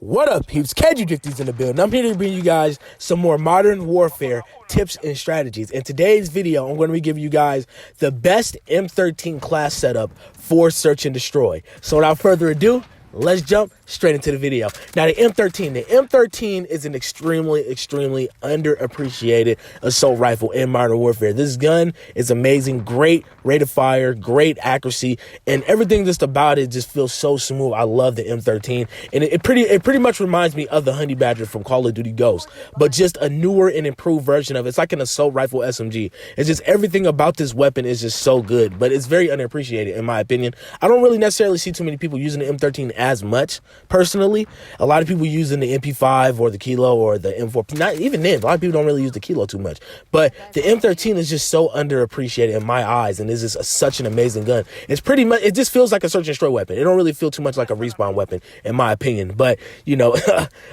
What up, peeps? KG50's in the building. I'm here to bring you guys some more modern warfare tips and strategies. In today's video, I'm going to be giving you guys the best M13 class setup for search and destroy. So without further ado, let's jump straight into the video. Now, the M13 is an extremely underappreciated assault rifle in Modern Warfare. This gun is amazing, great rate of fire, great accuracy, and everything just about it just feels so smooth. I love the M13, and it pretty much reminds me of the Honey Badger from Call of Duty Ghosts, but just a newer and improved version of it. It's like an assault rifle SMG. It's just everything about this weapon is just so good, but it's very underappreciated in my opinion. I don't really necessarily see too many people using the M13 as much. Personally, a lot of people using the MP5 or the Kilo or the M4. Not even then, a lot of people don't really use the Kilo too much. But the M13 is just so underappreciated in my eyes, and is just such an amazing gun. It's pretty much, it just feels like a search and destroy weapon. It don't really feel too much like a respawn weapon, in my opinion. But you know,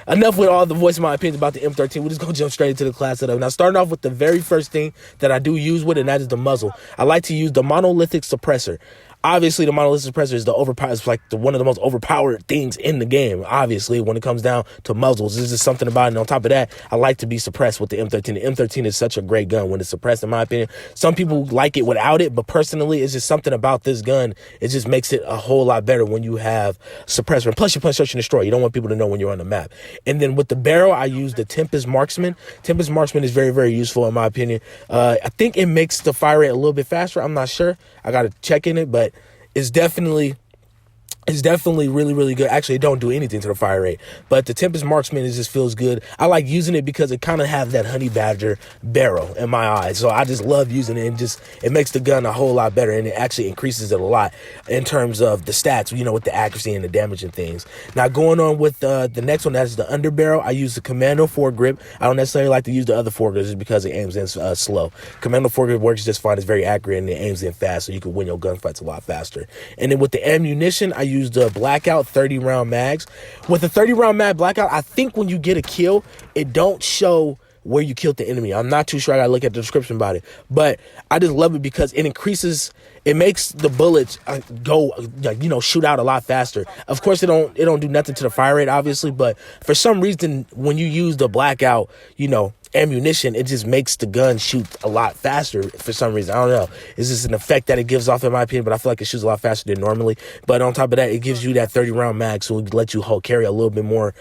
enough with all the voice of my opinions about the M13. We're just gonna jump straight into the class setup. Now, starting off with the very first thing that I do use with it, and that is the muzzle. I like to use the monolithic suppressor. Obviously, the monolithic suppressor is one of the most overpowered things in the game. Obviously, when it comes down to muzzles, there's just something about it. And on top of that, I like to be suppressed with the M13. The M13 is such a great gun when it's suppressed, in my opinion. Some people like it without it, but personally, it's just something about this gun. It just makes it a whole lot better when you have suppressor. And plus, you play search and destroy. You don't want people to know when you're on the map. And then with the barrel, I use the Tempest Marksman. Tempest Marksman is very useful, in my opinion. I think it makes the fire rate a little bit faster. I'm not sure. I got to check in it, but it's definitely really good. Actually, it don't do anything to the fire rate, but the Tempest Marksman just feels good. I like using it because it kind of have that Honey Badger barrel in my eyes, so I just love using it, and it makes the gun a whole lot better, and it actually increases it a lot in terms of the stats, you know, with the accuracy and the damage and things. Now, going on with the next one, that is the underbarrel. I use the Commando foregrip. I don't necessarily like to use the other foregrips just because it aims in slow. Commando foregrip works just fine. It's very accurate, and it aims in fast, so you can win your gunfights a lot faster. And then with the ammunition, I use the Blackout 30-round mags. With the 30-round mag Blackout, I think when you get a kill, it don't show where you killed the enemy. I'm not too sure. I gotta look at the description about it, but I just love it because it makes the bullets go, you know, shoot out a lot faster. Of course, it don't do nothing to the fire rate, obviously, but for some reason, when you use the Blackout, you know, ammunition, it just makes the gun shoot a lot faster for some reason. I don't know. It's just an effect that it gives off, in my opinion, but I feel like it shoots a lot faster than normally. But on top of that, it gives you that 30-round mag, so it lets you carry a little bit more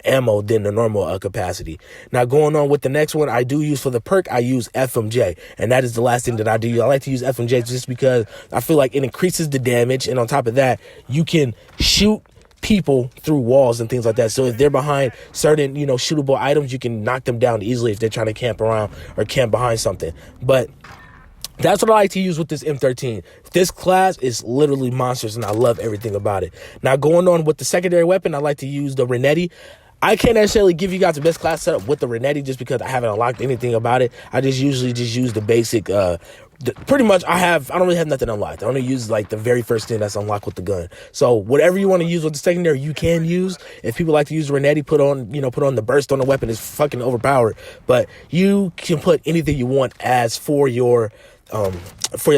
ammo than the normal capacity. Now, going on with the next one, I do use for the perk, I use FMJ, and that is the last thing that I do. I like to use FMJ just because I feel like it increases the damage, and on top of that, you can shoot people through walls and things like that. So if they're behind certain, you know, shootable items, you can knock them down easily if they're trying to camp around or camp behind something. But that's what I like to use with this M13. This class is literally monsters, and I love everything about it. Now, going on with the secondary weapon, I like to use the Renetti. I can't necessarily give you guys the best class setup with the Renetti just because I haven't unlocked anything about it. I just usually use the basic, pretty much I don't really have nothing unlocked. I only use like the very first thing that's unlocked with the gun. So whatever you want to use with the secondary, you can use. If people like to use Renetti, put on the burst on the weapon. It's fucking overpowered. But you can put anything you want as for your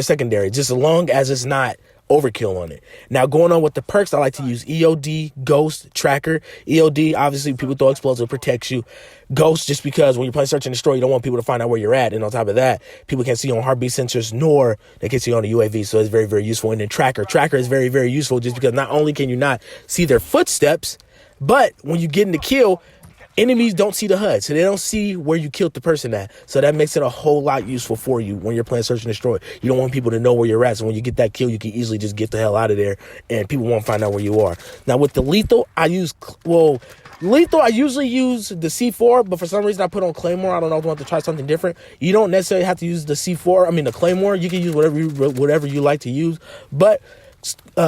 secondary, just as long as it's not overkill on it. Now, going on with the perks, I like to use EOD, Ghost, Tracker. EOD, obviously, people throw explosive, protects you. Ghost, just because when you're playing search and destroy, you don't want people to find out where you're at. And on top of that, people can't see you on heartbeat sensors, nor they can see you on the UAV. So it's very useful. And then Tracker is very useful just because not only can you not see their footsteps, but when you get in the kill, enemies don't see the HUD, so they don't see where you killed the person at. So that makes it a whole lot useful for you when you're playing search and destroy. You don't want people to know where you're at, so when you get that kill, you can easily just get the hell out of there, and people won't find out where you are. Now, with the lethal, I usually use the C4, but for some reason I put on Claymore. I don't know if I want to try something different. You don't necessarily have to use the C4. The Claymore. You can use whatever you like to use, but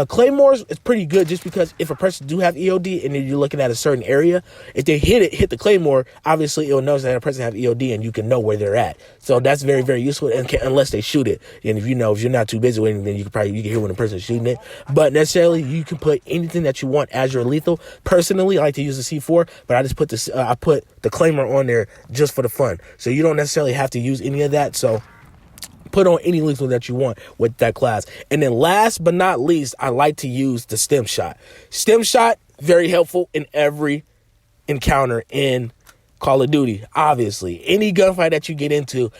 Claymores is pretty good just because if a person do have EOD and you're looking at a certain area, if they hit the Claymore, obviously it'll know that a person have EOD and you can know where they're at. So that's very useful, and unless they shoot it. And if you're not too busy with anything, you can hear when the person's shooting it. But necessarily you can put anything that you want as your lethal. Personally, I like to use the C4, but I just put I put the Claymore on there just for the fun. So you don't necessarily have to use any of that. So put on any lethal that you want with that class. And then last but not least, I like to use the stem shot. Stem shot, very helpful in every encounter in Call of Duty. Obviously, any gunfight that you get into,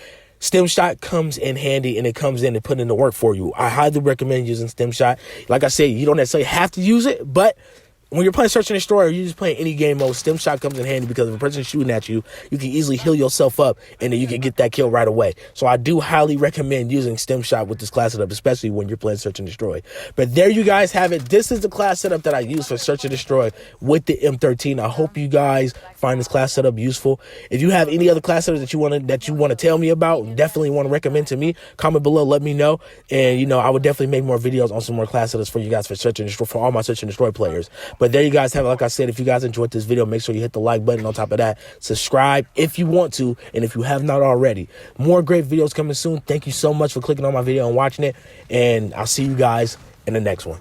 Stim Shot comes in handy, and it comes in and put in the work for you. I highly recommend using Stim Shot. Like I said, you don't necessarily have to use it, but when you're playing Search and Destroy, or you're just playing any game mode, Stim Shot comes in handy because if a person's shooting at you, you can easily heal yourself up, and then you can get that kill right away. So I do highly recommend using Stim Shot with this class setup, especially when you're playing Search and Destroy. But there you guys have it. This is the class setup that I use for Search and Destroy with the M13. I hope you guys find this class setup useful. If you have any other class setups that you want to tell me about, definitely want to recommend to me, comment below, let me know. And I would definitely make more videos on some more class setups for you guys for Search and Destroy, for all my Search and Destroy players. But there you guys have it. Like I said, if you guys enjoyed this video, make sure you hit the like button. On top of that, subscribe if you want to, and if you have not already. More great videos coming soon. Thank you so much for clicking on my video and watching it, and I'll see you guys in the next one.